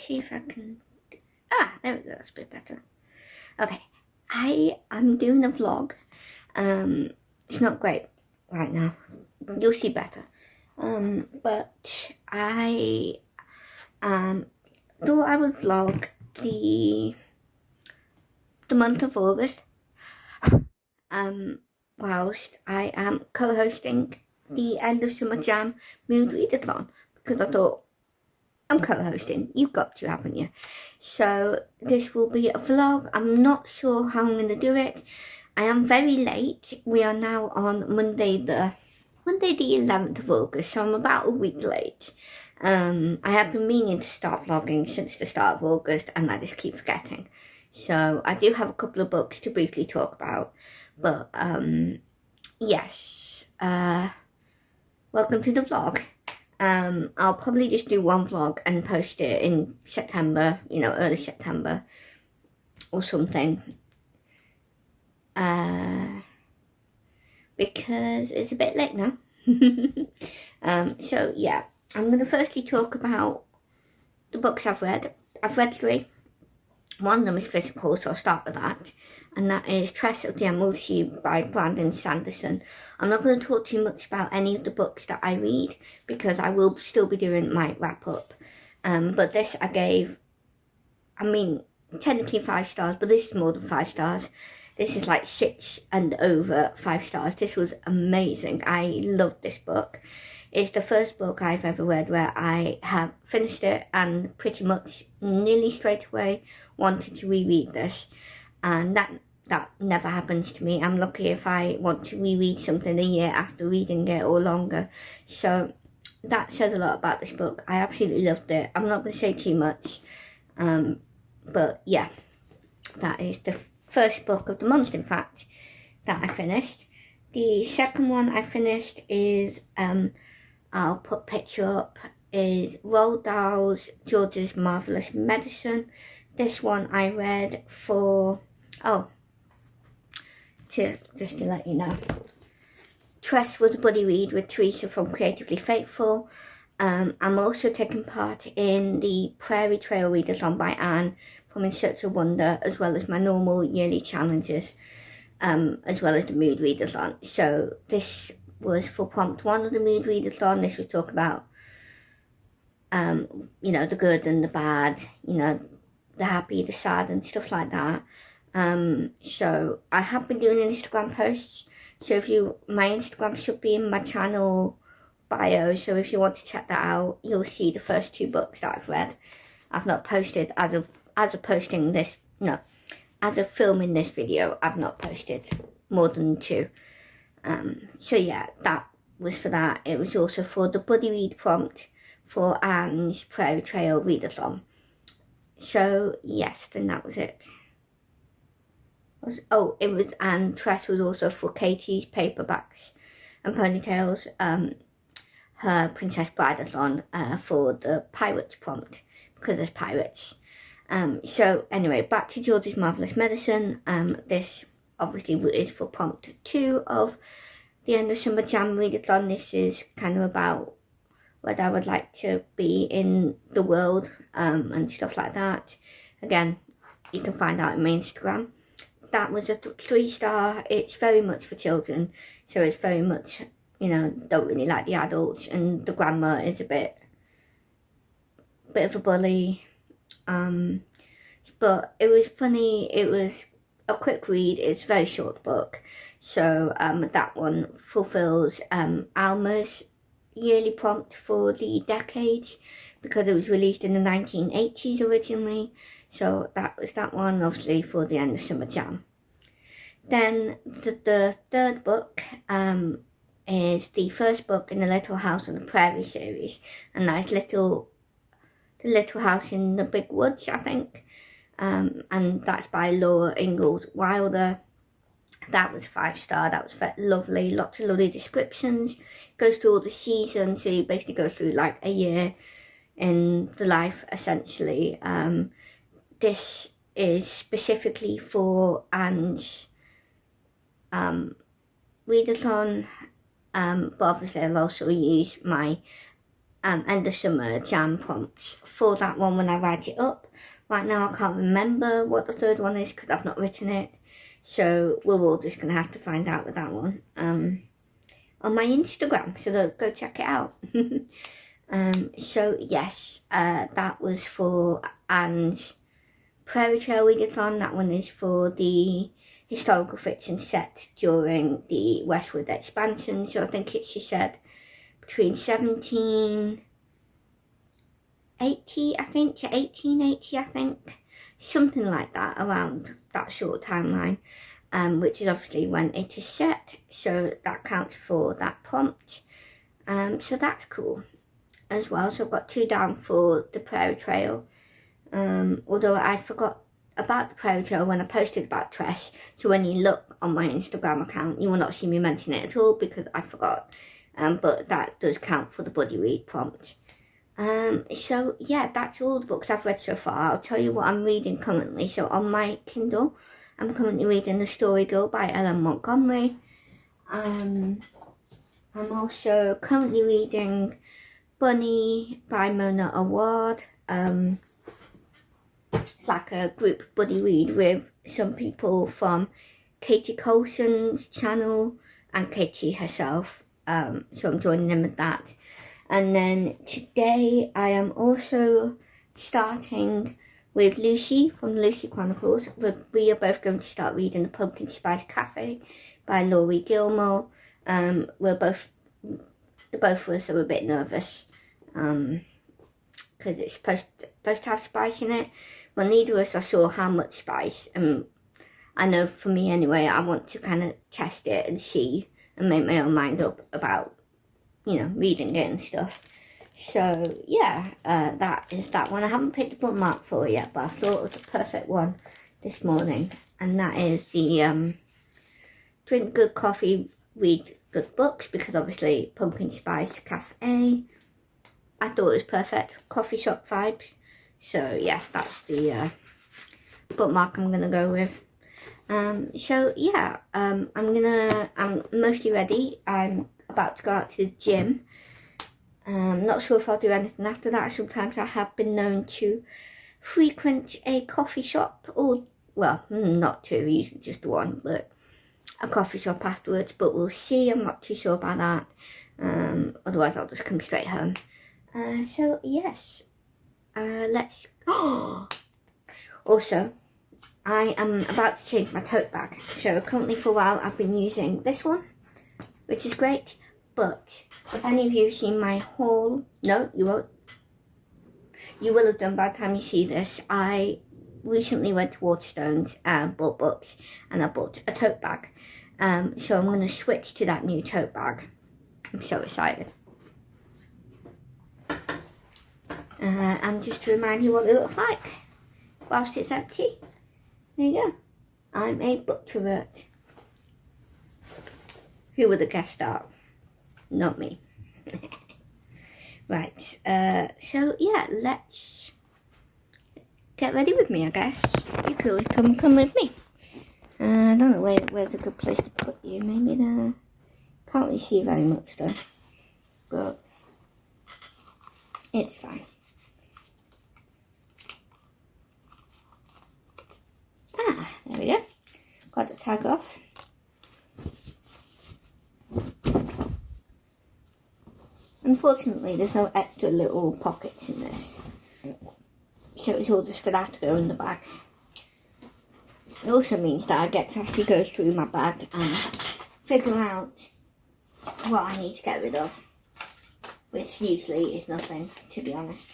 see if I can... there we go, that's a bit better. Okay, I am doing a vlog. It's not great right now. You'll see better. But I thought I would vlog the month of August, whilst I am co-hosting the end of Summer Jam Mood Readathon, because I thought, I'm co-hosting, you've got to, haven't you? So this will be a vlog. I'm not sure how I'm going to do it. I am very late. We are now on Monday the 11th of August, so I'm about a week late. I have been meaning to start vlogging since the start of August, and I just keep forgetting. So I do have a couple of books to briefly talk about, but yes, welcome to the vlog. I'll probably just do one vlog and post it in September, early September or something, because it's a bit late now. So yeah, I'm going to firstly talk about the books I've read. I've read 3. One of them is physical, so I'll start with that. And that is Tress of the Emerald Sea by Brandon Sanderson. I'm not going to talk too much about any of the books that I read, because I will still be doing my wrap-up. But this I gave, technically 5 stars, but this is more than 5 stars. This is like 6 and over 5 stars. This was amazing. I loved this book. It's the first book I've ever read where I have finished it and pretty much nearly straight away wanted to reread this. And that never happens to me. I'm lucky if I want to reread something a year after reading it or longer. So that says a lot about this book. I absolutely loved it. I'm not going to say too much. But yeah, that is the first book of the month, in fact, that I finished. The second one I finished is, I'll put a picture up, is Roald Dahl's George's Marvelous Medicine. This one I read for, just to let you know, Tress was a buddy read with Teresa from Creatively Faithful. I'm also taking part in the Prairie Trail Readathon by Anne from In Search of Wonder, as well as my normal yearly challenges, as well as the Mood Readathon. So this was for prompt 1 of the Mood Readathon. This was talk about, the good and the bad, the happy, the sad, and stuff like that. So I have been doing Instagram posts. So my Instagram should be in my channel bio. So if you want to check that out, you'll see the first 2 books that I've read. I've not posted as of posting this. No, as of filming this video, I've not posted more than 2. So yeah, that was for that. It was also for the buddy read prompt for Anne's Prairie Trail Readathon. So yes, then that was it. It was, and Tress was also for Katie's Paperbacks and Ponytails, her Princess Brideathon, for the Pirates prompt, because there's pirates. So anyway, back to George's Marvelous Medicine. This obviously is for prompt 2 of the end of Summer Jam Readathon. This is kind of about whether I would like to be in the world, and stuff like that. Again, you can find out on my Instagram. That was a 3-star. It's very much for children, so it's very much, don't really like the adults, and the grandma is a bit of a bully. But it was funny. It was a quick read. It's a very short book, so that one fulfills Alma's yearly prompt for the decades, because it was released in the 1980s originally. So that was that one, obviously, for the end of Summer Jam. Then the third book is the first book in the Little House on the Prairie series, and that's the Little House in the Big Woods, I think. And that's by Laura Ingalls Wilder. That was 5-star. That was lovely. Lots of lovely descriptions. Goes through all the seasons, so you basically go through like a year in the life, essentially. This is specifically for Anne's readathon, but obviously I'll also use my and the Summer Jam prompts for that one when I write it up. Right now I can't remember what the third one is because I've not written it. So we're all just going to have to find out with that one on my Instagram. So go check it out. So yes, that was for Anne's Prairie Trail Readathon. That one is for the historical fiction set during the Westwood expansion. So I think she said between 1780, I think, to 1880, I think. Something like that, around that short timeline, which is obviously when it is set. So that counts for that prompt. So that's cool as well. So I've got 2 down for the Prairie Trail. Although I forgot about the Prairie Trail when I posted about Tress. So when you look on my Instagram account, you will not see me mention it at all because I forgot. But that does count for the buddy read prompt. So yeah, that's all the books I've read so far. I'll tell you what I'm reading currently. So on my Kindle, I'm currently reading The Story Girl by Ellen Montgomery. I'm also currently reading Bunny by Mona Award. It's like a group buddy read with some people from Katie Coulson's channel and Katie herself. So I'm joining them with that. And then today I am also starting with Lucy from Lucy Chronicles. We are both going to start reading The Pumpkin Spice Cafe by Laurie Gilmore. The both of us are a bit nervous because it's supposed to have spice in it. Well, neither of us are sure how much spice. I know for me anyway, I want to kind of test it and see and make my own mind up about, reading it and stuff. So yeah, that is that one. I haven't picked a bookmark for it yet, but I thought it was a perfect one this morning. And that is the Drink Good Coffee, Read Good Books, because obviously Pumpkin Spice Cafe, I thought it was perfect. Coffee shop vibes. So yeah, that's the bookmark I'm gonna go with. So yeah, I'm mostly ready. I'm about to go out to the gym. Not sure if I'll do anything after that. Sometimes I have been known to frequent a coffee shop, or, well, not two, usually just one, but a coffee shop afterwards, but we'll see. I'm not too sure about that. Otherwise I'll just come straight home. So yes, let's go. Also, I am about to change my tote bag. So currently for a while I've been using this one, which is great. But if any of you have seen my haul, no, you won't. You will have done by the time you see this. I recently went to Waterstones and bought books, and I bought a tote bag. So I'm going to switch to that new tote bag. I'm so excited. And just to remind you what it looks like whilst it's empty. There you go. I'm a booktrovert. Who would have guessed that? Not me. Right, so yeah, let's get ready with me, I guess. You could always come with me. I don't know where's a good place to put you. Maybe there. Can't really see very much though, but it's fine. There we go. Got the tag off. Unfortunately, there's no extra little pockets in this, so it's all just going to have to go in the bag. It also means that I get to actually go through my bag and figure out what I need to get rid of, which usually is nothing, to be honest.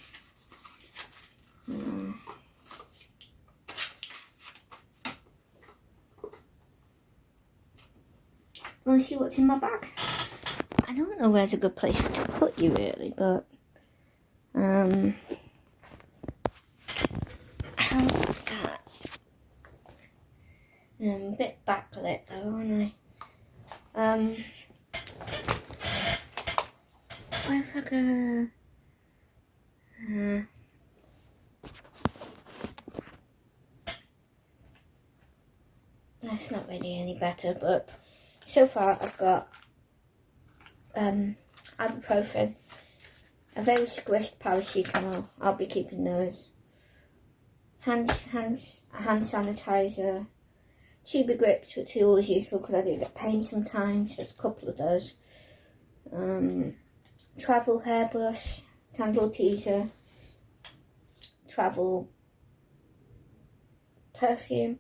Want to see what's in my bag? I don't know where's a good place to put you really, but how about that? I'm a bit backlit though, aren't I? Where if I go? That's not really any better, but so far I've got ibuprofen, a very squished paracetamol. I'll be keeping those. Hand sanitizer. Tuber grips, which are always useful because I do get pain sometimes. There's a couple of those. Travel hairbrush, tangle teaser, travel perfume.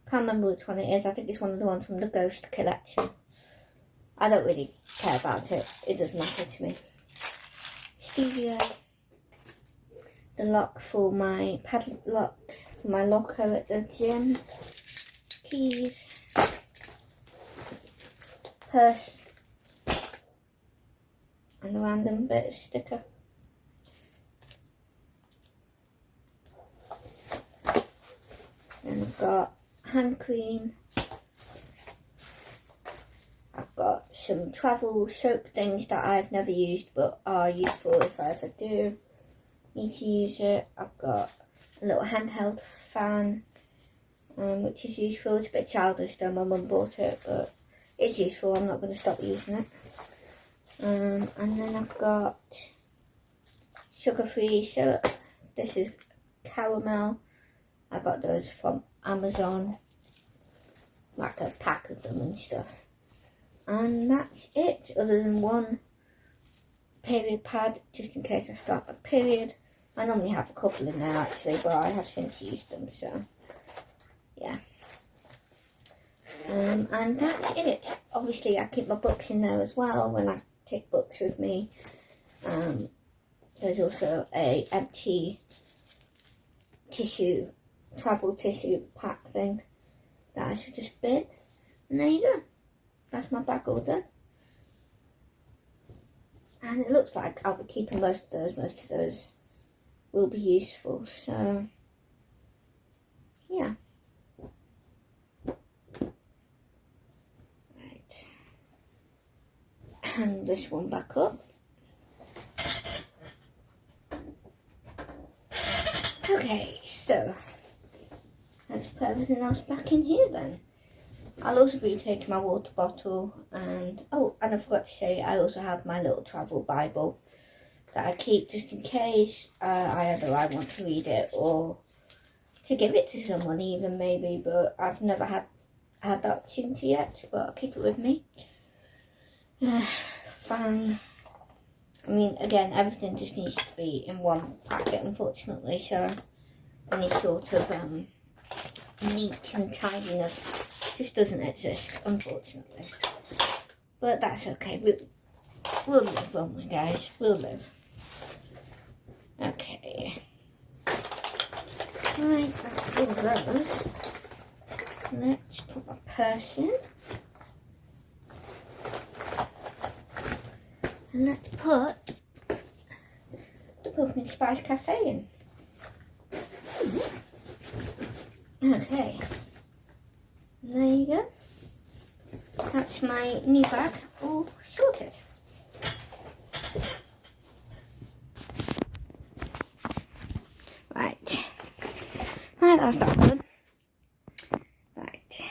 Can't remember which one it is. I think it's one of the ones from the Ghost collection. I don't really care about it. It doesn't matter to me. Stevia. The lock for my padlock for my locker at the gym. Keys. Purse. And a random bit of sticker. Then I've got hand cream. I've got some travel soap things that I've never used but are useful if I ever do need to use it. I've got a little handheld fan, which is useful. It's a bit childish though, my mum bought it, but it's useful. I'm not going to stop using it. And then I've got sugar-free syrup. This is caramel. I got those from Amazon, like a pack of them and stuff. And that's it, other than one period pad, just in case I start my period. I normally have a couple in there actually, but I have since used them, so yeah. And that's it. Obviously I keep my books in there as well when I take books with me. There's also a empty tissue, travel tissue pack thing that I should just bin. And there you go. That's my bag all done. And it looks like I'll be keeping most of those. Most of those will be useful. So, yeah. Right. Hang this one back up. Okay, so let's put everything else back in here then. I'll also be taking my water bottle and, oh, and I forgot to say, I also have my little travel Bible that I keep just in case I want to read it or to give it to someone even maybe, but I've never had the opportunity yet, but I'll keep it with me. Fan. I mean, again, everything just needs to be in one packet, unfortunately, so any sort of neat and tidiness just doesn't exist, unfortunately. But that's okay. We'll live, won't we, guys? We'll live. Okay. Right, that's all those. Let's put my purse in. And let's put the Pumpkin Spice Cafe in. Okay. There you go. That's my new bag all sorted. Right. Right, that's that one. Right.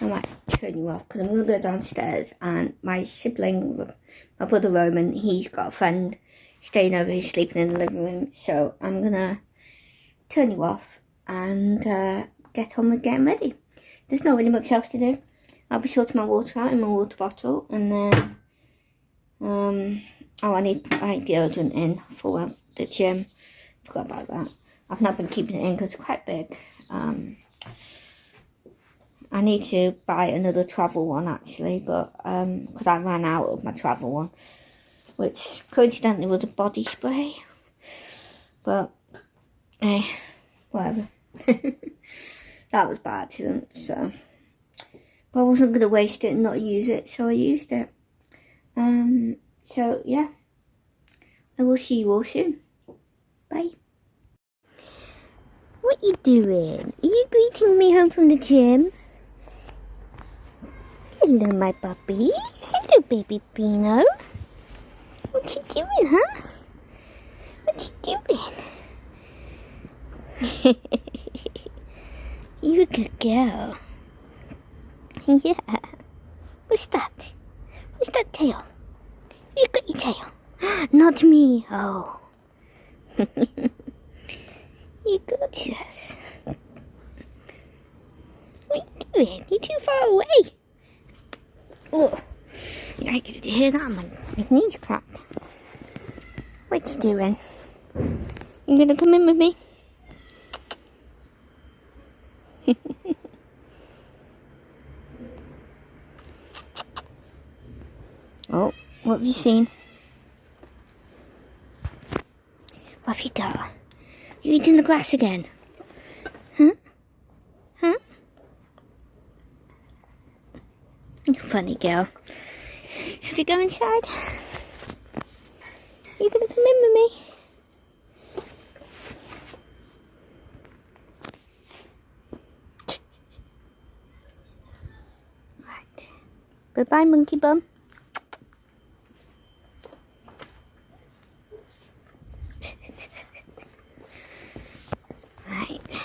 I might turn you off because I'm going to go downstairs and my sibling, my brother Roman, he's got a friend staying over, he's sleeping in the living room, so I'm going to turn you off and get on with getting ready. There's not really much else to do. I'll be sorting my water out in my water bottle, and then I need deodorant in for the gym. Forgot about that. I've not been keeping it in because it's quite big. I need to buy another travel one actually, but because I ran out of my travel one, which coincidentally was a body spray. But whatever. That was by accident, so. But I wasn't going to waste it and not use it, so I used it. So, yeah. I will see you all soon. Bye. What you doing? Are you greeting me home from the gym? Hello, my puppy. Hello, baby Pino. What you doing, huh? What you doing? You're a good girl. Yeah. What's that? What's that tail? You got your tail. Not me. Oh. You gorgeous. What are you doing? You're too far away. Oh. I could hear that, my knees cracked. What you doing? You gonna come in with me? Oh, what have you seen? What have you got? You eating the grass again? Huh? Huh? You funny girl. Should we go inside? Are you gonna come in with me? Right. Goodbye, monkey bum. Right.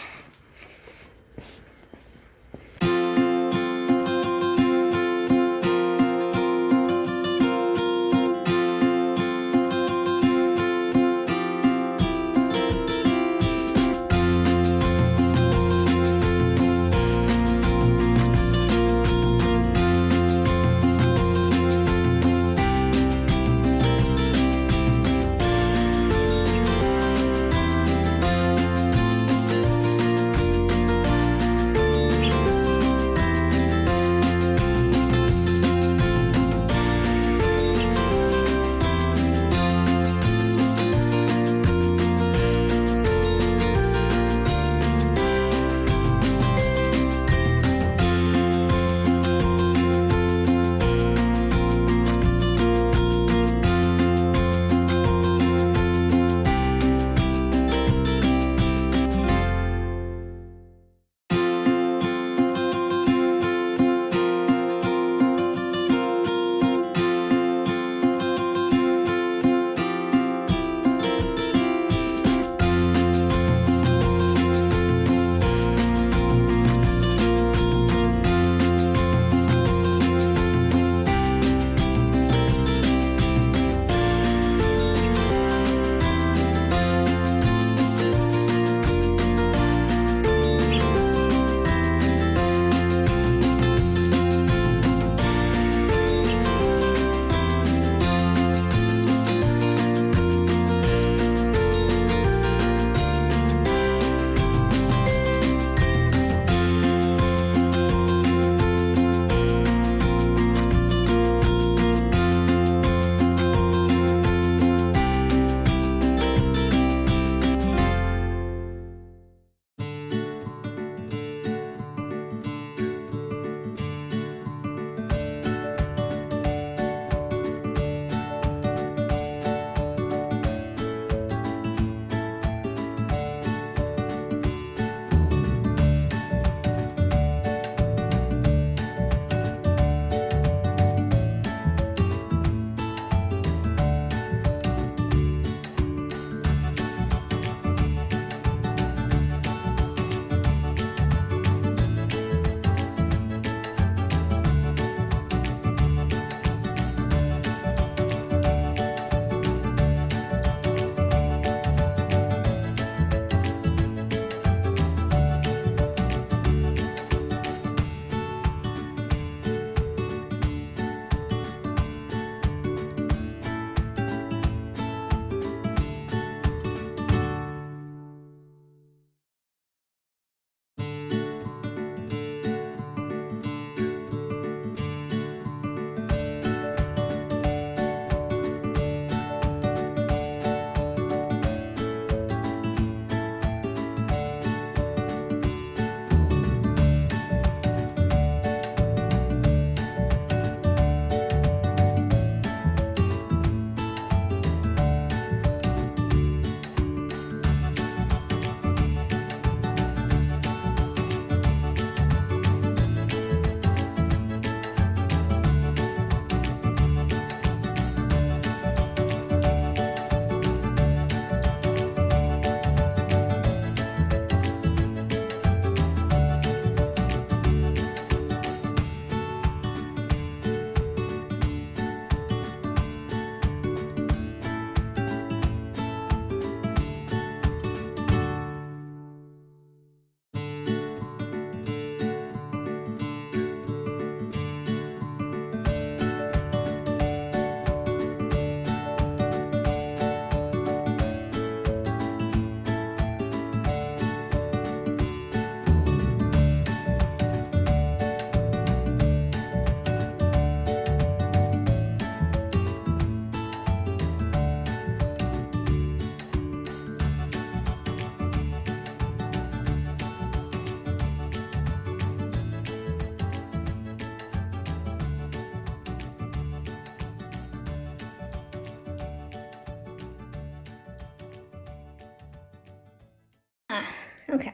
Okay.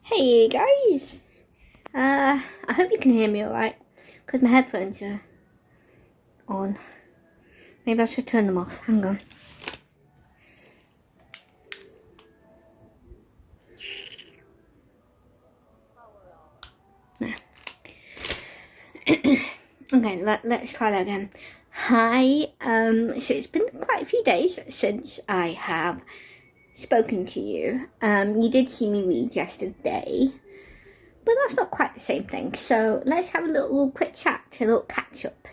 Hey guys! I hope you can hear me alright, because my headphones are on. Maybe I should turn them off. Hang on. Okay, let's try that again. Hi, so it's been quite a few days since I have spoken to you. You did see me read yesterday, but that's not quite the same thing. So let's have a little quick chat, a little catch up.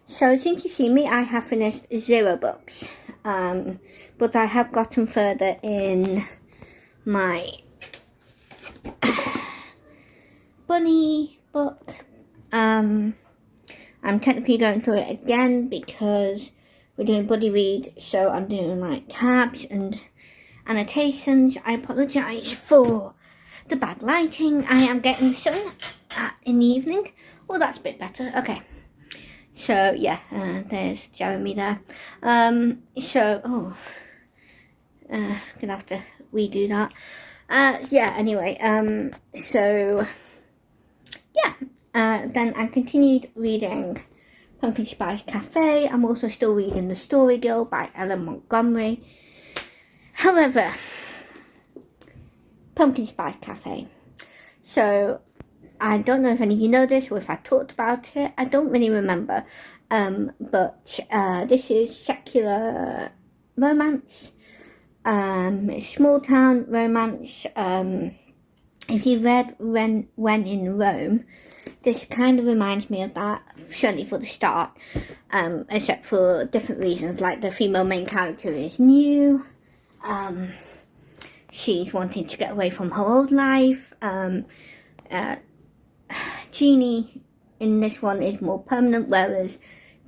So since you've seen me, I have finished 0 books, but I have gotten further in my bunny book. I'm technically going through it again because we're doing buddy read, so I'm doing like tabs and annotations. I apologise for the bad lighting. I am getting the sun in the evening. Oh, that's a bit better. Okay. So yeah, there's Jeremy there. Gonna have to redo that. Yeah. Anyway. Then I continued reading Pumpkin Spice Cafe. I'm also still reading The Story Girl by Ellen Montgomery. However, Pumpkin Spice Cafe. So, I don't know if any of you know this or if I talked about it. I don't really remember. But this is secular romance. It's small town romance. If you read When in Rome, this kind of reminds me of that, certainly for the start, except for different reasons, like the female main character is new, she's wanting to get away from her old life, Jeannie in this one is more permanent, whereas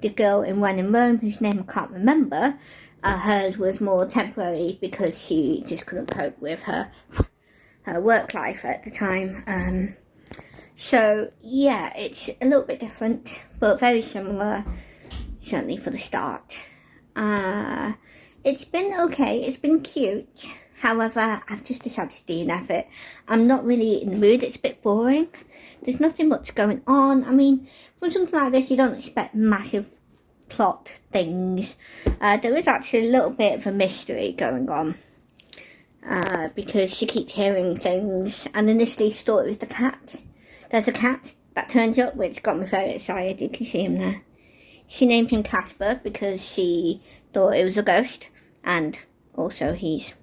the girl in When in Rome, whose name I can't remember, hers was more temporary because she just couldn't cope with her work life at the time. So yeah, it's a little bit different, but very similar, certainly for the start. It's been okay, it's been cute. However, I've just decided to DNF it. I'm not really in the mood, it's a bit boring. There's nothing much going on. I mean, from something like this, you don't expect massive plot things. There is actually a little bit of a mystery going on. Because she keeps hearing things, and initially she thought it was the cat. There's a cat that turns up, which got me very excited. You can see him there. She named him Casper because she thought it was a ghost, and also he's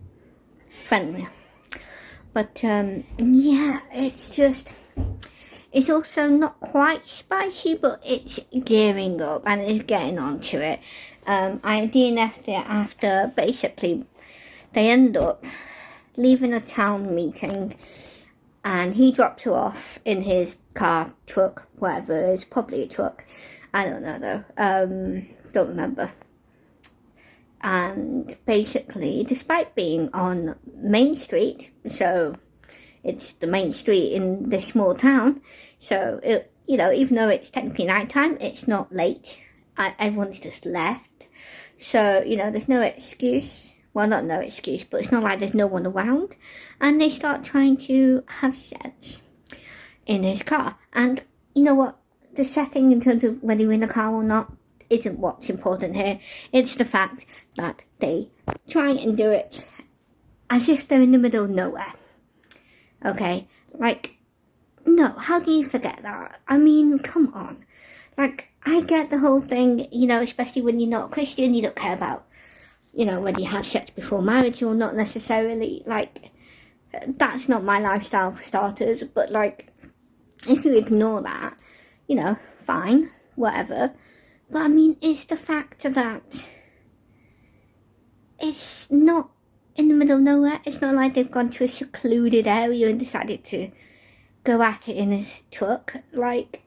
friendly. But yeah, it's also not quite spicy, but it's gearing up and it's getting onto it. I DNF'd it after basically they end up leaving a town meeting, and he drops her off in his car, truck, whatever it is, probably a truck. I don't know though, don't remember. And basically, despite being on Main Street, so it's the main street in this small town, so it, you know, even though it's technically nighttime, it's not late. Everyone's just left, so you know, there's no excuse. Well, not no excuse, but it's not like there's no one around. And they start trying to have sex in his car. And you know what? The setting in terms of whether you're in the car or not isn't what's important here. It's the fact that they try and do it as if they're in the middle of nowhere. Okay? Like, no, how do you forget that? I mean, come on. Like, I get the whole thing, you know, especially when you're not a Christian, you don't care about, you know, whether you have sex before marriage or not necessarily. Like, that's not my lifestyle for starters, but like, if you ignore that, you know, fine, whatever. But I mean, it's the fact that it's not in the middle of nowhere. It's not like they've gone to a secluded area and decided to go at it in his truck. Like,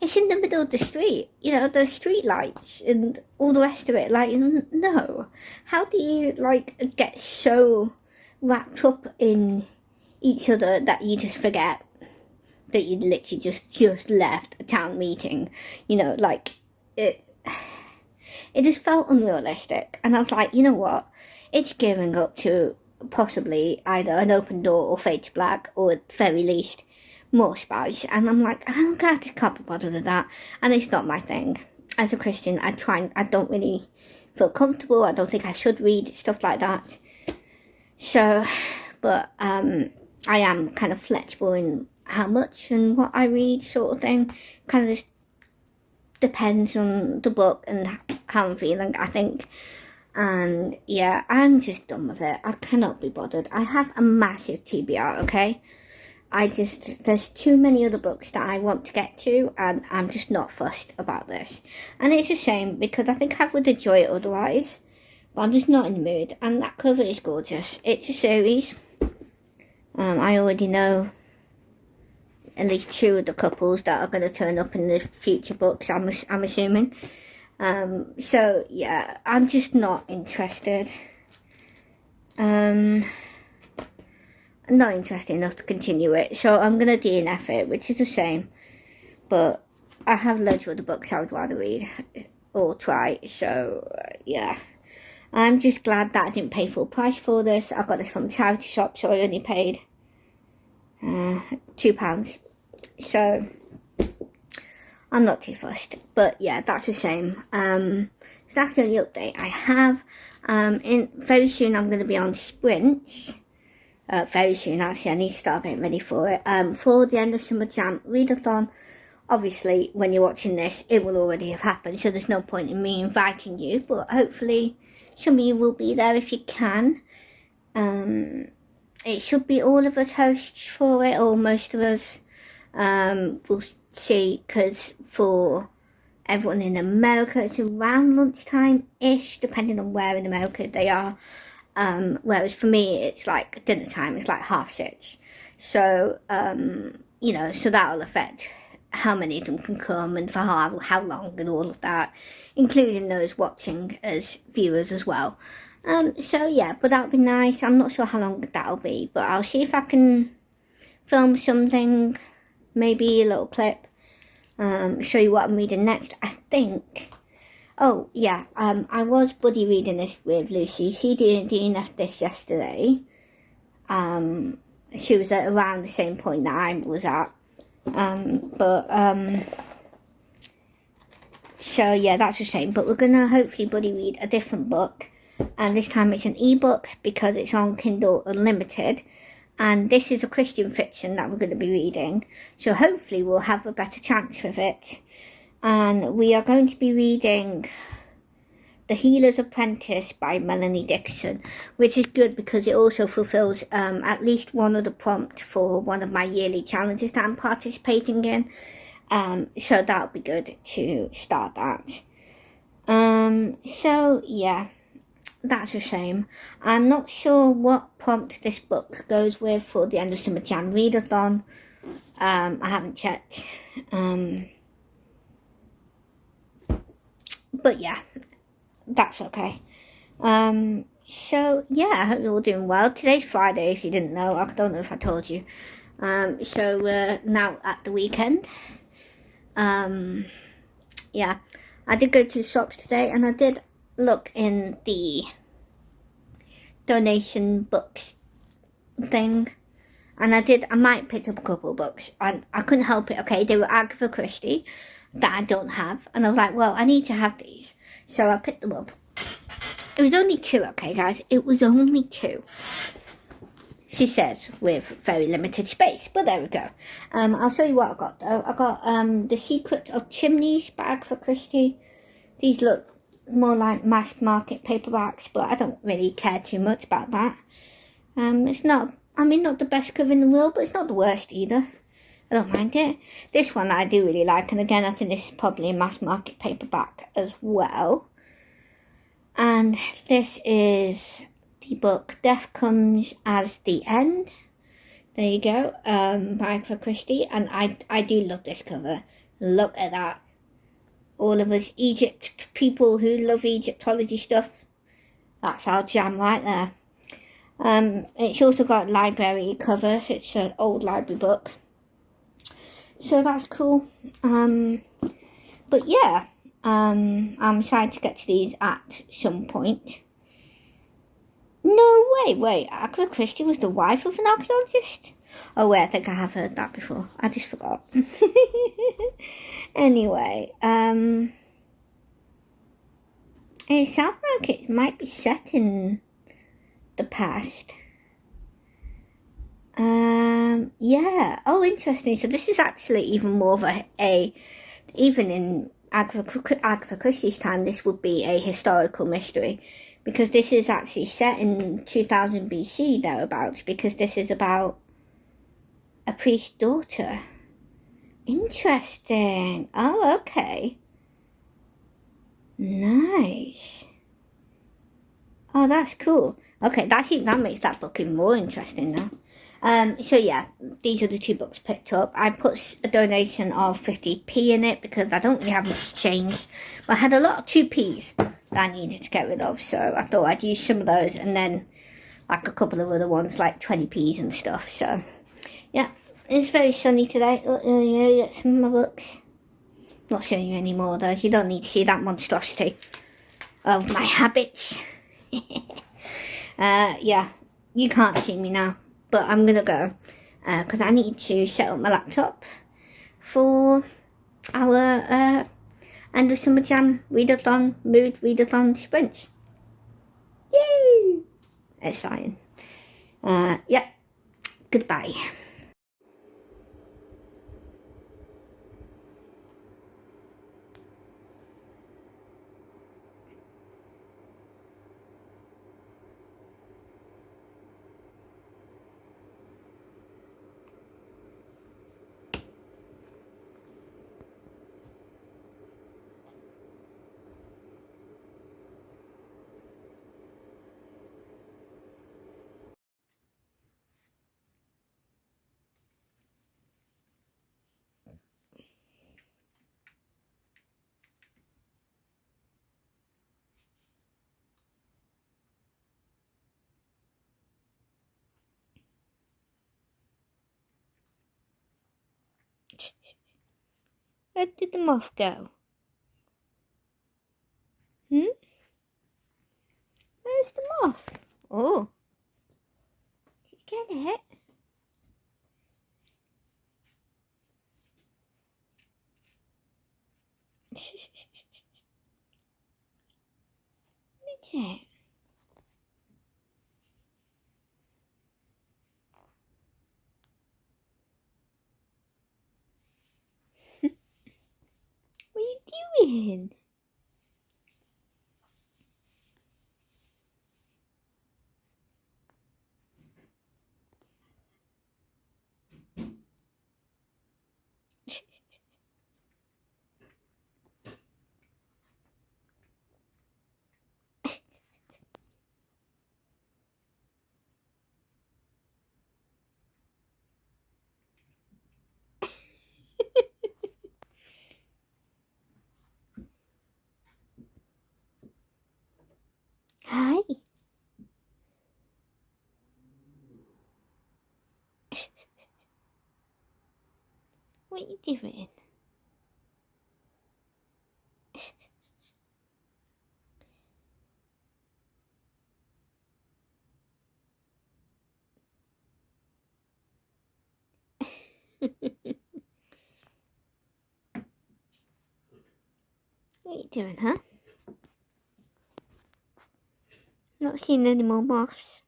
it's in the middle of the street, you know, the street lights and all the rest of it. Like, no. How do you, like, get so wrapped up in each other that you just forget that you literally just left a town meeting? You know, like, it just felt unrealistic. And I was like, you know what? It's gearing up to possibly either An Open Door or Fade to Black, or at the very least more spice. And I'm like, I just can't be bothered with that, and it's not my thing. As a Christian, I don't really feel comfortable. I don't think I should read stuff like that. So, but I am kind of flexible in how much and what I read, sort of thing. Kind of just depends on the book and how I'm feeling, I think. And yeah, I'm just done with it. I cannot be bothered. I have a massive TBR, okay? There's too many other books that I want to get to, and I'm just not fussed about this. And it's a shame, because I think I would enjoy it otherwise, but I'm just not in the mood. And that cover is gorgeous. It's a series. I already know at least 2 of the couples that are going to turn up in the future books, I'm assuming. So yeah, I'm just not interested. I'm not interested enough to continue it, so I'm going to DNF it, which is a shame. But I have loads of other books I would rather read or try, so yeah. I'm just glad that I didn't pay full price for this. I got this from a charity shop, so I only paid £2. So I'm not too fussed. But yeah, that's a shame. So that's the only update I have. Very soon I'm going to be on sprints. Very soon, actually, I need to start getting ready for it. For the end of Summer Jam Readathon. Obviously, when you're watching this, it will already have happened, so there's no point in me inviting you, but hopefully some of you will be there if you can. It should be all of us hosts for it, or most of us. We'll see, because for everyone in America, it's around lunchtime-ish, depending on where in America they are. Whereas for me, it's like dinner time, it's like 6:30. So, you know, so that'll affect how many of them can come and for how long and all of that, including those watching as viewers as well. So yeah, but that'll be nice. I'm not sure how long that'll be, but I'll see if I can film something, maybe a little clip, show you what I'm reading next, I think. Oh, yeah, I was buddy reading this with Lucy. She didn't DNF this yesterday. She was at around the same point that I was at. So yeah, that's a shame. But we're going to hopefully buddy read a different book. And this time it's an ebook, because it's on Kindle Unlimited. And this is a Christian fiction that we're going to be reading. So hopefully we'll have a better chance with it. And we are going to be reading The Healer's Apprentice by Melanie Dixon, which is good because it also fulfills at least one of the prompts for one of my yearly challenges that I'm participating in. So that'll be good to start that. So yeah, that's a shame. I'm not sure what prompt this book goes with for the end of Summer Jam Readathon. I haven't checked. But yeah, that's okay. So yeah, I hope you're all doing well. Today's Friday, if you didn't know. I don't know if I told you. So we're now at the weekend. Yeah, I did go to the shops today, and I did look in the donation books thing. And I might pick up a couple of books. And I couldn't help it, okay? They were Agatha Christie that I don't have, and I was like, well, I need to have these, so I picked them up. It was only 2, okay guys, it was only 2, she says, with very limited space, but there we go. I'll show you what I got though. I got The Secret of Chimneys by Agatha Christie. These look more like mass market paperbacks, but I don't really care too much about that. It's not, not the best cover in the world, but it's not the worst either. I don't mind it. This one I do really like, and again, I think this is probably a mass market paperback as well. And this is the book Death Comes as the End. There you go, by Agatha Christie, and I do love this cover. Look at that. All of us Egypt people who love Egyptology stuff, that's our jam right there. It's also got library covers. It's an old library book. So that's cool. But yeah, I'm excited to get to these at some point. No way, wait, Agatha Christie was the wife of an archaeologist? Oh wait, I think I have heard that before. I just forgot. Anyway, it sounds like it might be set in the past. Yeah. Oh, interesting. So this is actually even more of a even in Agatha Christie's time, this would be a historical mystery, because this is actually set in 2000 BC thereabouts, because this is about a priest's daughter. Interesting. Oh, okay. Nice. Oh, that's cool. Okay, that makes that book even more interesting now. So yeah, these are the two books picked up. I put a donation of 50p in it because I don't really have much change. But I had a lot of 2p's that I needed to get rid of, so I thought I'd use some of those and then like a couple of other ones like 20p's and stuff. So yeah, it's very sunny today. Here, get some of my books. Not showing you any more though. You don't need to see that monstrosity of my habits. Yeah, you can't see me now, but I'm gonna go because I need to set up my laptop for our end of Summer Jam Readathon, Mood Readathon sprints. Yay! Exciting. Yeah, goodbye. Where did the moth go? Hmm? Where's the moth? Oh, did you get it? What is it? What are you doing? Hi. What are you doing? What are you doing, huh? Not seeing any more moths.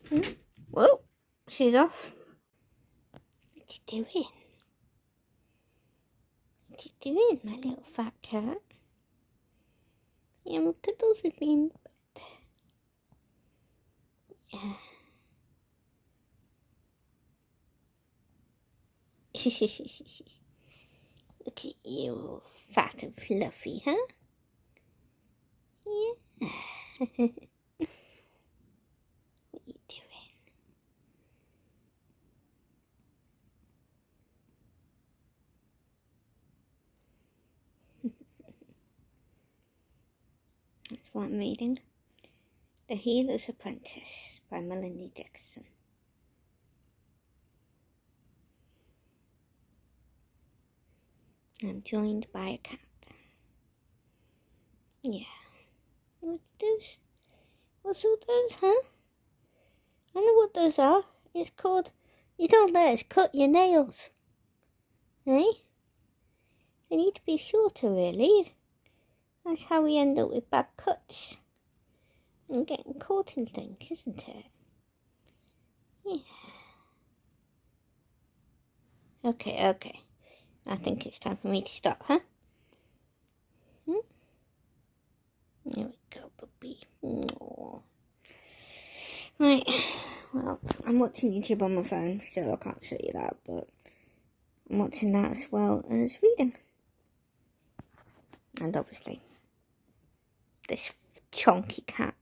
Hmm? Whoa, she's off. What you doing? What you doing, my little fat cat? Yeah, my cuddles with me in bed. Yeah. Look at you, all fat and fluffy, huh? Yeah. What you doing? That's what I'm reading. The Healer's Apprentice by Melanie Dixon. I'm joined by a cat. Yeah. What does What's all those, huh? I know what those are. It's called, you don't let us cut your nails. Eh? They need to be shorter, really. That's how we end up with bad cuts. And getting caught in things, isn't it? Yeah. Okay. I think it's time for me to stop, huh? There we go, puppy. Aww. Right, well, I'm watching YouTube on my phone, so I can't show you that, but I'm watching that as well as reading. And obviously, this chunky cat.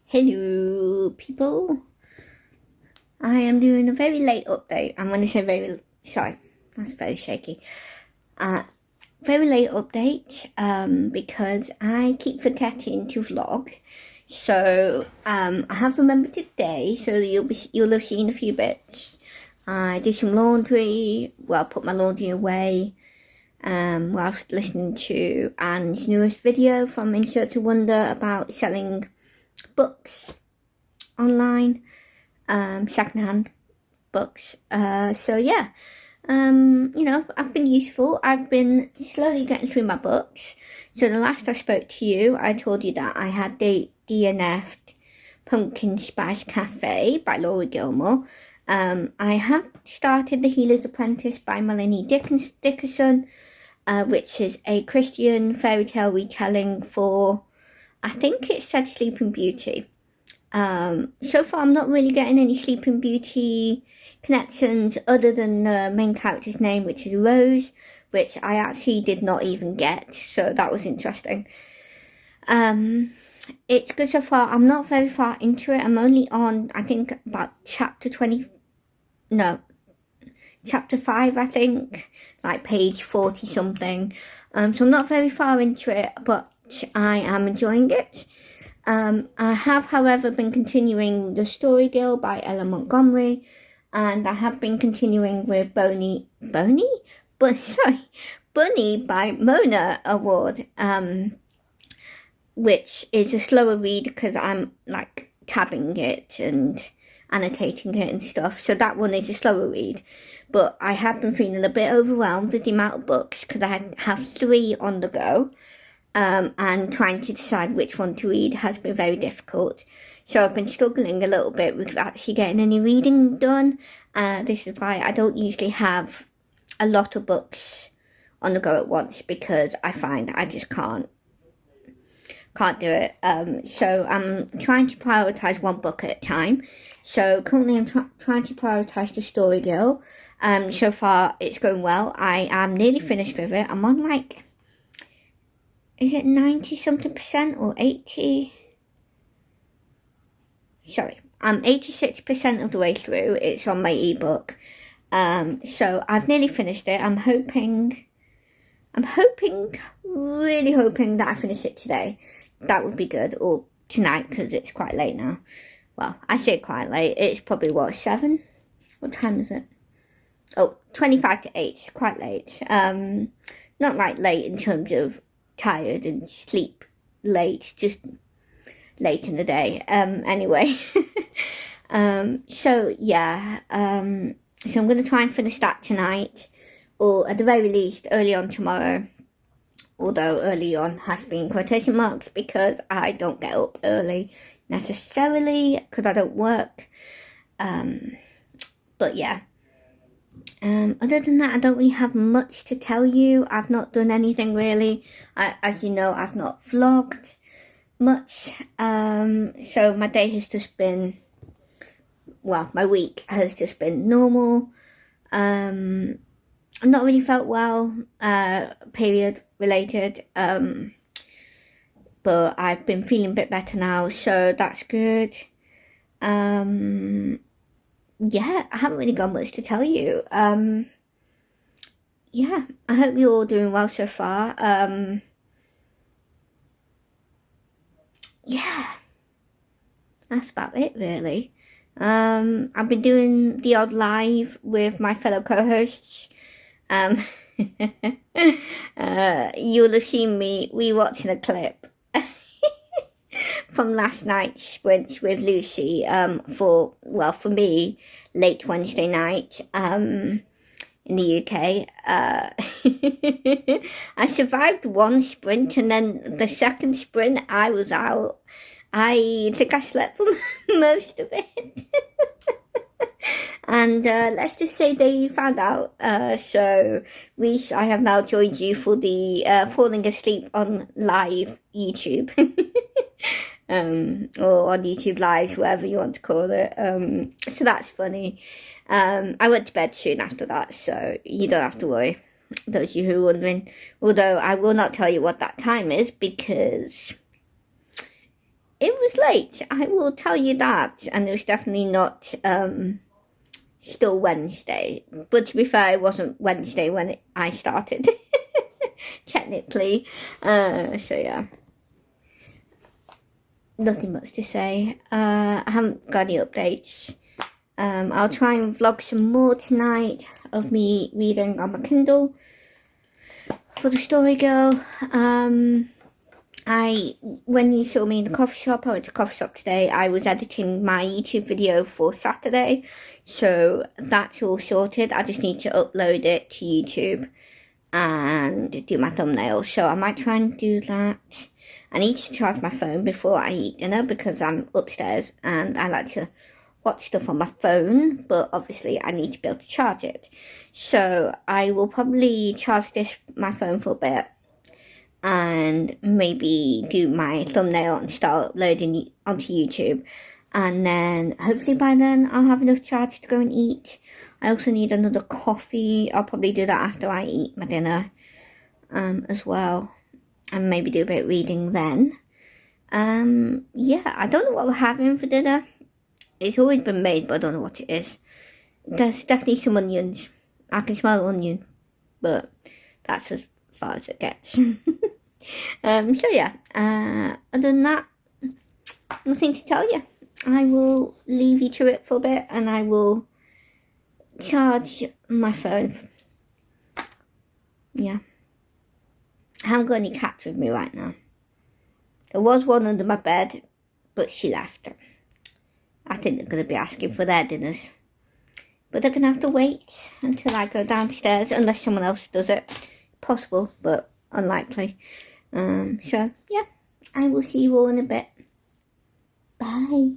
Hello, people. I am doing a very late update. I'm going to say sorry, that's very shaky. Very late update, because I keep forgetting to vlog. So, I have remembered today, so you'll have seen a few bits. I did some laundry, put my laundry away, whilst listening to Anne's newest video from In Search of Wonder about selling books online, secondhand books. So yeah, I've been useful. I've been slowly getting through my books. So the last I spoke to you, I told you that I had the DNF'd Pumpkin Spice Cafe by Laura Gilmore. I have started The Healer's Apprentice by Melanie Dickerson, which is a Christian fairy tale retelling for, I think it said Sleeping Beauty. So far I'm not really getting any Sleeping Beauty connections other than the main character's name, which is Rose, which I actually did not even get, so that was interesting. It's good so far. I'm not very far into it. I'm only on, I think, about chapter 5, I think, like page 40 something. So I'm not very far into it, but I am enjoying it. I have, however, been continuing The Story Girl by Ella Montgomery, and I have been continuing with Bunny by Mona Award, which is a slower read because I'm like tabbing it and annotating it and stuff. So that one is a slower read, but I have been feeling a bit overwhelmed with the amount of books because I have 3 on the go. And trying to decide which one to read has been very difficult. So I've been struggling a little bit with actually getting any reading done. This is why I don't usually have a lot of books on the go at once, because I find I just can't do it. So I'm trying to prioritise one book at a time. So currently I'm trying to prioritise The Story Girl. So far it's going well. I am nearly finished with it. I'm on is it 90-something% or 80? Sorry, I'm 86% of the way through. It's on my ebook. So I've nearly finished it. I'm really hoping that I finish it today. That would be good, or tonight, because it's quite late now. Well, I say quite late. It's probably, 7? What time is it? 25 to 8. It's quite late. Not like late in terms of tired and sleep late, just late in the day. Anyway, so yeah, so I'm going to try and finish that tonight, or at the very least early on tomorrow, although early on has been quotation marks because I don't get up early necessarily because I don't work, but yeah. Other than that, I don't really have much to tell you. I've not done anything really. As you know, I've not vlogged much. So my day has just been, my week has just been normal. I've not really felt well, period related. But I've been feeling a bit better now, so that's good. Yeah, I haven't really got much to tell you. Yeah, I hope you're all doing well so far. Yeah, that's about it really. I've been doing the odd live with my fellow co-hosts. You'll have seen me rewatching a clip from last night's sprint with Lucy, for me, late Wednesday night, in the UK. I survived one sprint, and then the second sprint I was out. I think I slept for most of it. And let's just say they found out. So, Reese, I have now joined you for the falling asleep on live YouTube. Or on YouTube Live, whatever you want to call it. So that's funny. I went to bed soon after that, so you don't have to worry, those of you who are wondering. Although I will not tell you what that time is, because it was late, I will tell you that, and it was definitely not still Wednesday. But to be fair, it wasn't Wednesday when I started, technically. So yeah, nothing much to say. I haven't got any updates. I'll try and vlog some more tonight of me reading on my Kindle for the story girl. When you saw me in the coffee shop, I went to the coffee shop today. I was editing my YouTube video for Saturday, so that's all sorted. I just need to upload it to YouTube and do my thumbnail, so I might try and do that. I need to charge my phone before I eat dinner because I'm upstairs and I like to watch stuff on my phone, but obviously I need to be able to charge it. So I will probably charge my phone for a bit and maybe do my thumbnail and start uploading onto YouTube, and then hopefully by then I'll have enough charge to go and eat. I also need another coffee. I'll probably do that after I eat my dinner as well, and maybe do a bit of reading then. Yeah, I don't know what we're having for dinner. It's always been made, but I don't know what it is. There's definitely some onions. I can smell onion, but that's as far as it gets. So yeah, other than that, nothing to tell you. I will leave you to it for a bit and I will charge my phone. Yeah. I haven't got any cats with me right now. There was one under my bed, but she left. I think they're going to be asking for their dinners. But they're going to have to wait until I go downstairs, unless someone else does it. Possible, but unlikely. So, yeah, I will see you all in a bit. Bye.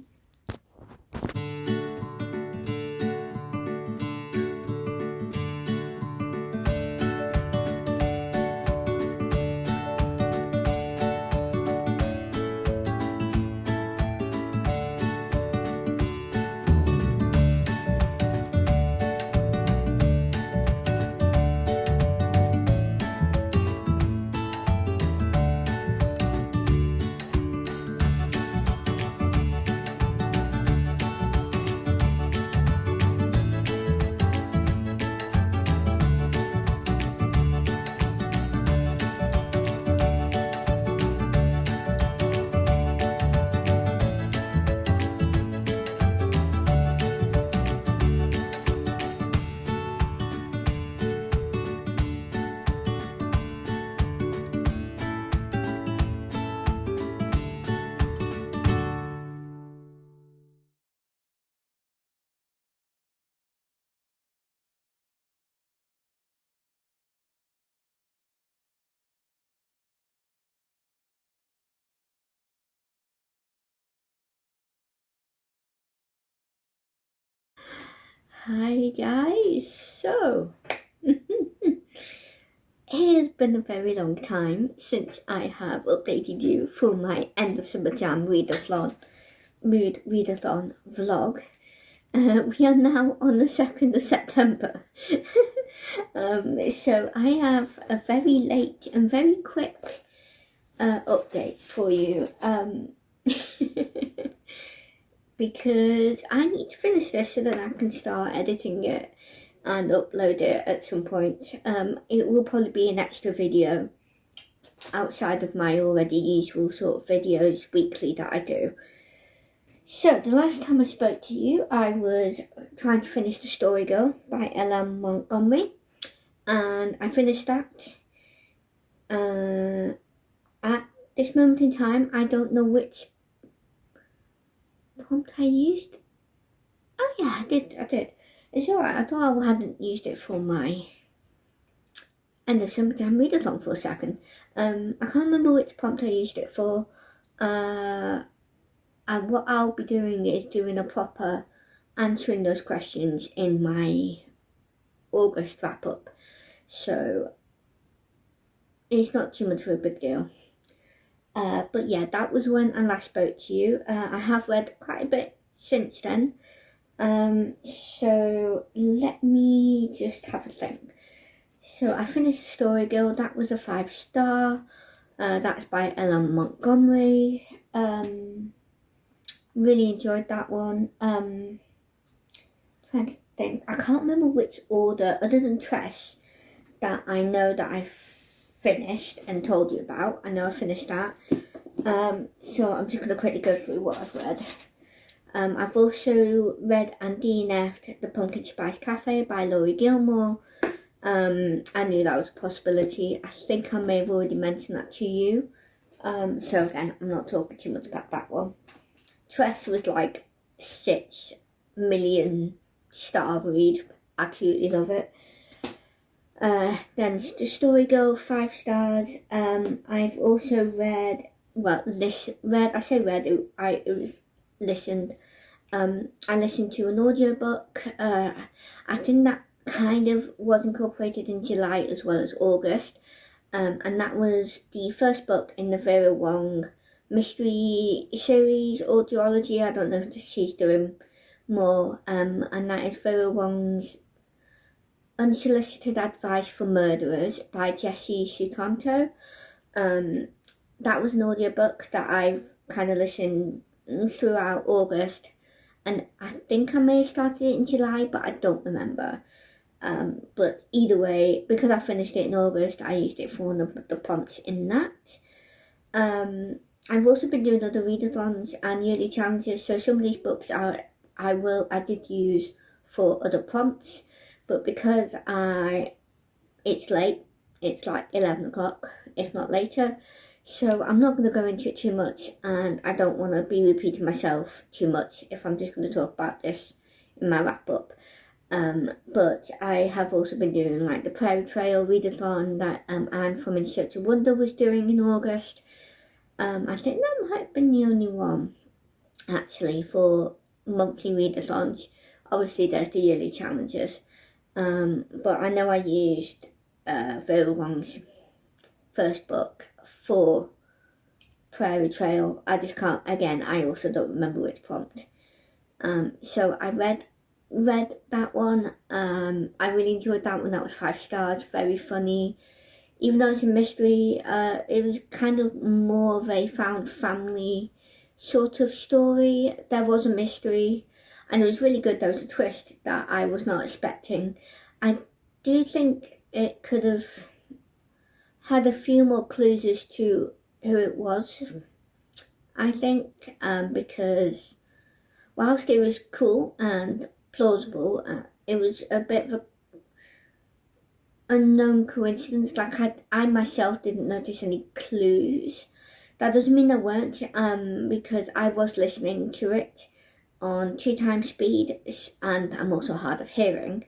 Hi guys, so it has been a very long time since I have updated you for my end of Summer Jam Mood Readathon vlog. We are now on the 2nd of September. So I have a very late and very quick update for you. Because I need to finish this so that I can start editing it and upload it at some point. It will probably be an extra video outside of my already usual sort of videos weekly that I do. So, the last time I spoke to you, I was trying to finish The Story Girl by L.M. Montgomery, and I finished that. At this moment in time, I don't know which prompt I used. Oh yeah, I did. It's alright, I thought I hadn't used it for my end of Summer Jam Readathon for a second. I can't remember which prompt I used it for. And what I'll be doing is doing a proper answering those questions in my August wrap up. So it's not too much of a big deal. But yeah, that was when I last spoke to you. I have read quite a bit since then. So let me just have a think. So I finished The Story Girl. That was a 5-star. That's by L.M. Montgomery. Really enjoyed that one. Trying to think, I can't remember which order, other than Tress, that I know that I finished and told you about. I know I finished that. So I'm just going to quickly go through what I've read. I've also read and DNF'd The Pumpkin Spice Cafe by Laurie Gilmore. I knew that was a possibility. I think I may have already mentioned that to you. So again, I'm not talking too much about that one. Tress was like 6 million star read. Absolutely love it. Then The Story Girl, 5 stars. I've also read, listened. I listened to an audiobook. I think that kind of was incorporated in July as well as August. And that was the first book in the Vera Wong mystery series or duology. I don't know if she's doing more. And that is Vera Wong's Unsolicited Advice for Murderers by Jessie Sutanto. That was an audiobook that I kind of listened throughout August, and I think I may have started it in July, but I don't remember. But either way, because I finished it in August, I used it for one of the prompts in that. I've also been doing other readathons and yearly challenges, so some of these books I did use for other prompts, but because it's late, it's like 11 o'clock, if not later, so I'm not going to go into it too much, and I don't want to be repeating myself too much if I'm just going to talk about this in my wrap up. But I have also been doing like the Prairie Trail readathon that Anne from In Search of Wonder was doing in August. I think that might have been the only one actually for monthly readathons. Obviously there's the yearly challenges, but I know I used Vera Wong's first book for Prairie Trail. I just can't, again, I also don't remember which prompt. So I read that one. I really enjoyed that one. That was 5 stars, very funny. Even though it's a mystery, it was kind of more of a found family sort of story. There was a mystery, and it was really good. There was a twist that I was not expecting. I do think it could have had a few more clues as to who it was, I think, because whilst it was cool and plausible, it was a bit of an unknown coincidence. Like I myself didn't notice any clues. That doesn't mean there weren't, because I was listening to it on 2 times speed, and I'm also hard of hearing.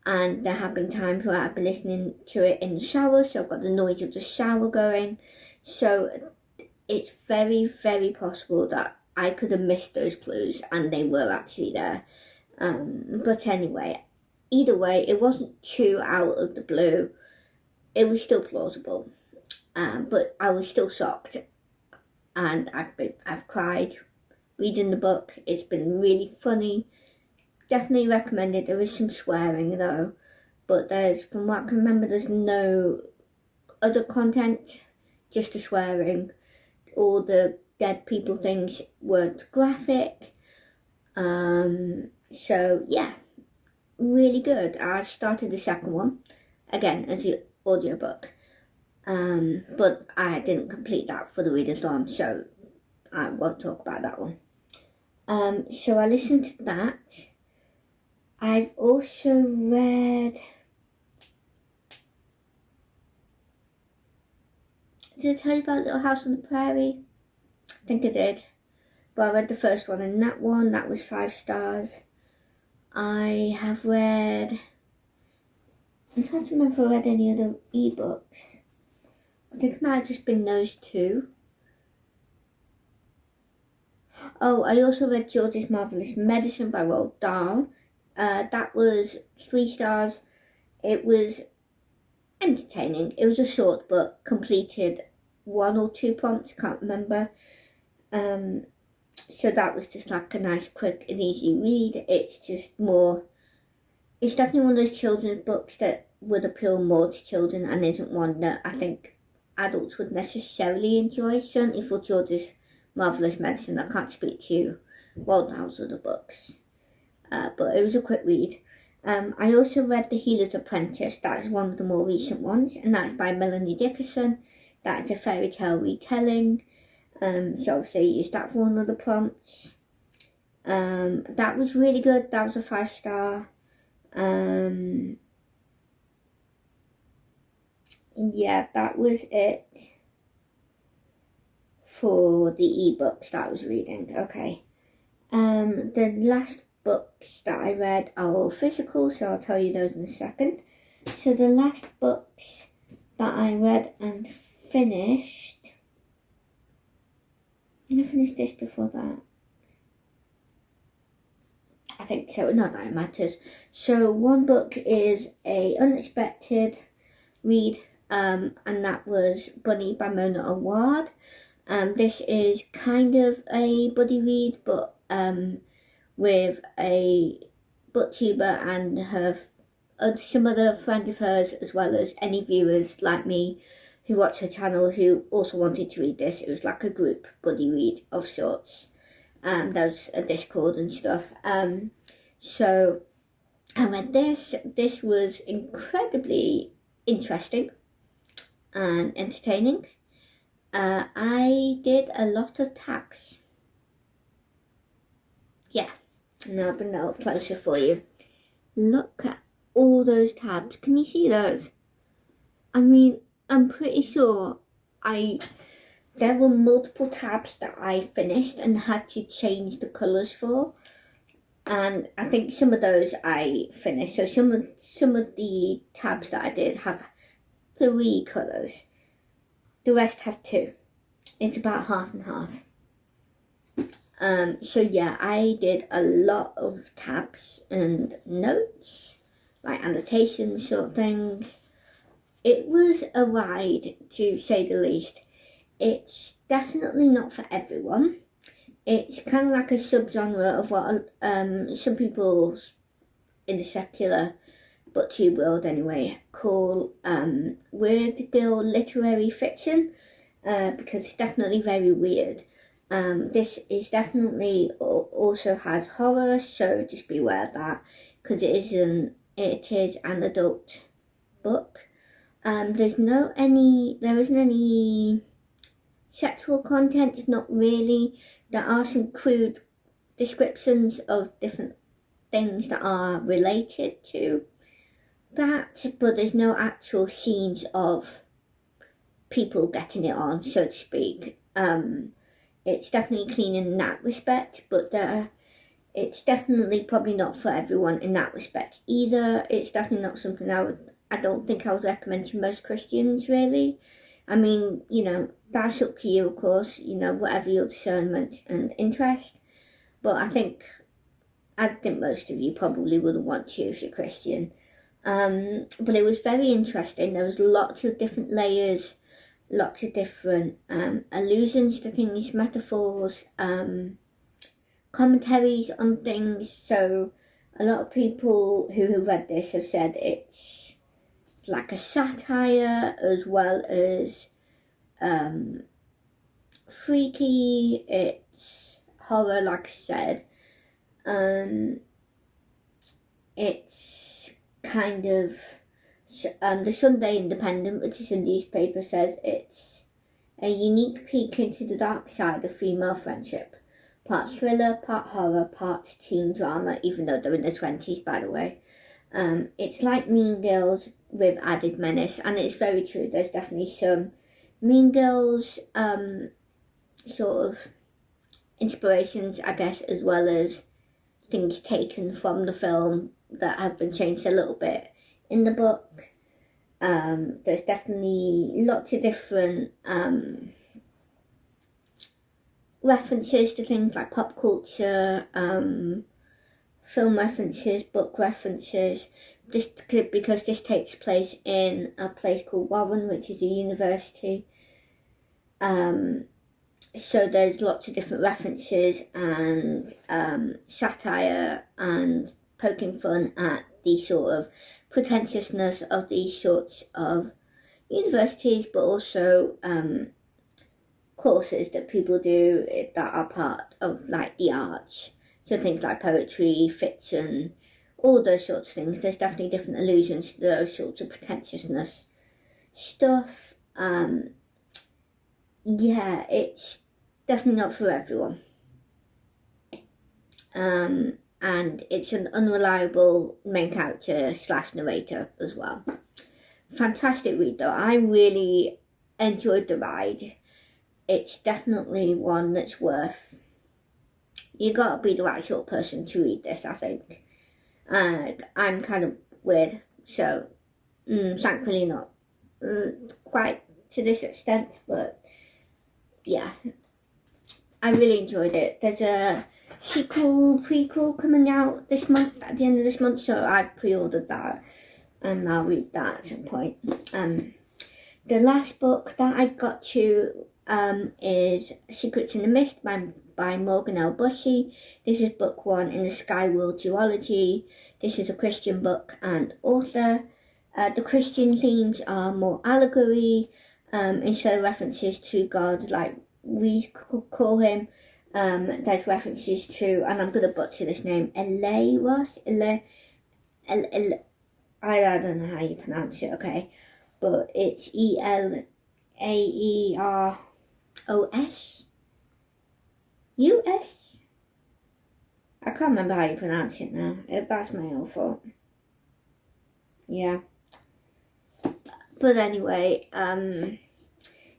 And there have been times where I've been listening to it in the shower, so I've got the noise of the shower going. So it's very, very possible that I could have missed those clues and they were actually there. But anyway, either way, it wasn't too out of the blue. It was still plausible. But I was still shocked. And I've cried reading the book. It's been really funny. Definitely recommend it. There is some swearing though, but from what I can remember, there's no other content, just the swearing. All the dead people things weren't graphic. So yeah, really good. I've started the second one, again as the audiobook, but I didn't complete that for the readathon, so I won't talk about that one. So I listened to that. I've also read, did I tell you about Little House on the Prairie? I think I did. But I read the first one, and that was 5 stars. I have read, I'm trying to remember if I read any other ebooks. I think it might have just been those 2. Oh, I also read George's Marvelous Medicine by Roald Dahl. That was 3 stars. It was entertaining. It was a short book, completed 1 or 2 prompts, can't remember. So that was just like a nice, quick and easy read. It's definitely one of those children's books that would appeal more to children and isn't one that I think adults would necessarily enjoy, certainly for George's Marvelous Medicine. I can't speak to you well those other books, but it was a quick read. I also read The Healer's Apprentice. That is one of the more recent ones, and that's by Melanie Dickerson. That is a fairy tale retelling. So obviously I used that for one of the prompts. That was really good. That was a 5-star. Yeah, that was it for the ebooks that I was reading. Okay. The last books that I read are all physical, so I'll tell you those in a second. So the last books that I read and finished, did I finish this before that? I think so, not that it matters. So one book is a unexpected read, and that was Bunny by Mona Awad. This is kind of a buddy read, but with a booktuber and her some other friend of hers, as well as any viewers like me who watch her channel who also wanted to read this. It was like a group buddy read of sorts. There's a Discord and stuff. So I read this. This was incredibly interesting and entertaining. I did a lot of taps. Yeah, and I'll bring that up closer for you. Look at all those tabs. Can you see those? I mean, I'm pretty sure there were multiple tabs that I finished and had to change the colours for. And I think some of those I finished. So some of the tabs that I did have 3 colours. The rest have 2. It's about half and half. So yeah, I did a lot of tabs and notes, like annotations, sort of things. It was a ride, to say the least. It's definitely not for everyone. It's kind of like a subgenre of what some people in the secular booktube world anyway call weird girl literary fiction, because it's definitely very weird. This is definitely also has horror, so just beware of that, because it is an adult book. There isn't any sexual content, not really. There are some crude descriptions of different things that are related to that, but there's no actual scenes of people getting it on, so to speak. It's definitely clean in that respect, but it's definitely probably not for everyone in that respect either. It's definitely not something I don't think I would recommend to most Christians, really. I mean, that's up to you, of course, whatever your discernment and interest. But I think most of you probably wouldn't want to if you're Christian. But it was very interesting. There was lots of different layers, lots of different allusions to things, metaphors, commentaries on things. So a lot of people who have read this have said it's like a satire as well as freaky. It's horror, like I said. It's kind of the Sunday Independent, which is a newspaper, says it's a unique peek into the dark side of female friendship. Part thriller, part horror, part teen drama, even though they're in their 20s, by the way. It's like Mean Girls with added menace, and it's very true. There's definitely some Mean Girls sort of inspirations, I guess, as well as things taken from the film that have been changed a little bit in the book. There's definitely lots of different references to things like pop culture, film references, book references. Because this takes place in a place called Warren, which is a university. So there's lots of different references and satire and poking fun at the sort of pretentiousness of these sorts of universities, but also courses that people do that are part of like the arts. So things like poetry, fiction, all those sorts of things. There's definitely different allusions to those sorts of pretentiousness stuff. Yeah, it's definitely not for everyone. And it's an unreliable main character / narrator as well. Fantastic read though. I really enjoyed the ride. It's definitely one that's worth. You gotta be the right sort of person to read this, I think. I'm kind of weird, so thankfully not quite to this extent, but yeah, I really enjoyed it. There's a prequel coming out this month, at the end of this month, so I pre-ordered that and I'll read that at some point. The last book that I got to is Secrets in the Mist by Morgan L. Bussey. This is book 1 in the Sky World duology. This is a Christian book and author. The Christian themes are more allegory, instead of references to God like we call him. There's references to, and I'm going to butcher this name, Eleros? I don't know how you pronounce it, okay? But it's Elaeros? US? I can't remember how you pronounce it now. That's my own fault. Yeah. But anyway,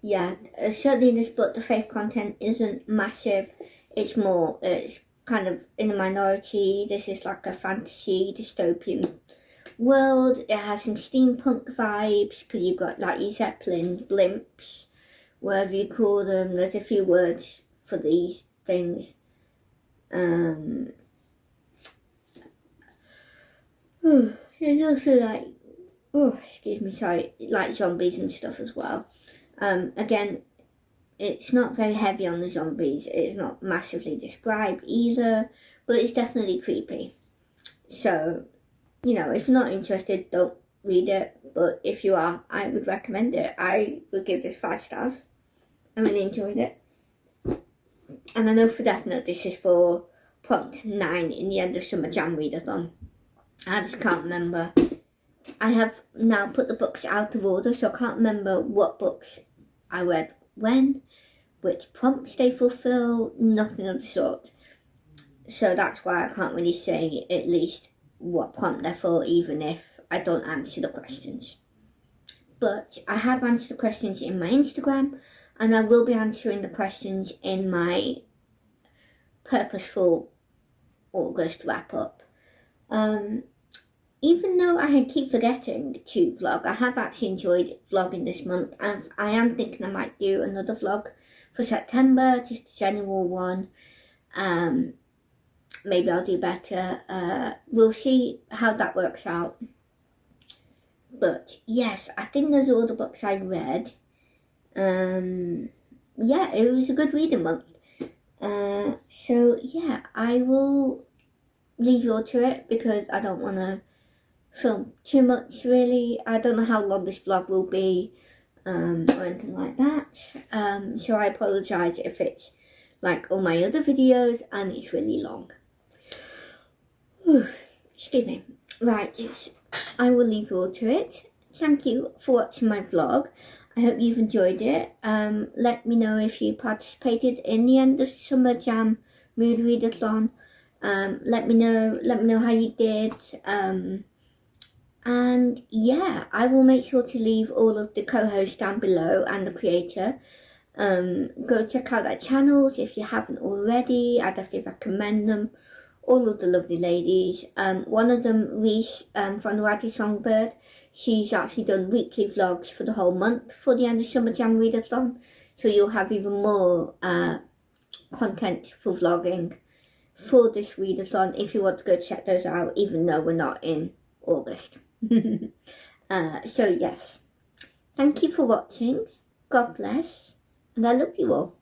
yeah, certainly in this book the faith content isn't massive. It's kind of in a minority. This is like a fantasy dystopian world. It has some steampunk vibes because you've got like your zeppelins, blimps, whatever you call them. There's a few words for these things. There's also like, like zombies and stuff as well. Again, it's not very heavy on the zombies. It's not massively described either, but it's definitely creepy. So, if you're not interested, don't read it. But if you are, I would recommend it. I would give this 5 stars. I really enjoyed it. And I know for definite this is for prompt 9 in the End of Summer Jam Readathon. I just can't remember. I have now put the books out of order, so I can't remember what books I read when, which prompts they fulfill, nothing of the sort. So that's why I can't really say at least what prompt they're for, even if I don't answer the questions. But I have answered the questions in my Instagram, and I will be answering the questions in my purposeful August wrap-up. Even though I keep forgetting to vlog, I have actually enjoyed vlogging this month, and I am thinking I might do another vlog for September, just a general one. Maybe I'll do better. We'll see how that works out. But yes, I think those are all the books I read. Yeah, it was a good reading month. So yeah, I will leave you all to it because I don't want to film too much really. I don't know how long this vlog will be or anything like that. So I apologise if it's like all my other videos and it's really long. Excuse me. Right, I will leave you all to it. Thank you for watching my vlog. I hope you've enjoyed it. Let me know if you participated in the End of Summer Jam Mood Readathon. Let me know how you did. And yeah, I will make sure to leave all of the co-hosts down below and the creator. Go check out their channels if you haven't already. I definitely recommend them. All of the lovely ladies. One of them, Reese, from the Wadi Songbird, she's actually done weekly vlogs for the whole month for the End of Summer Jam Readathon. So you'll have even more content for vlogging for this readathon if you want to go check those out, even though we're not in August. So yes, thank you for watching. God bless, and I love you all.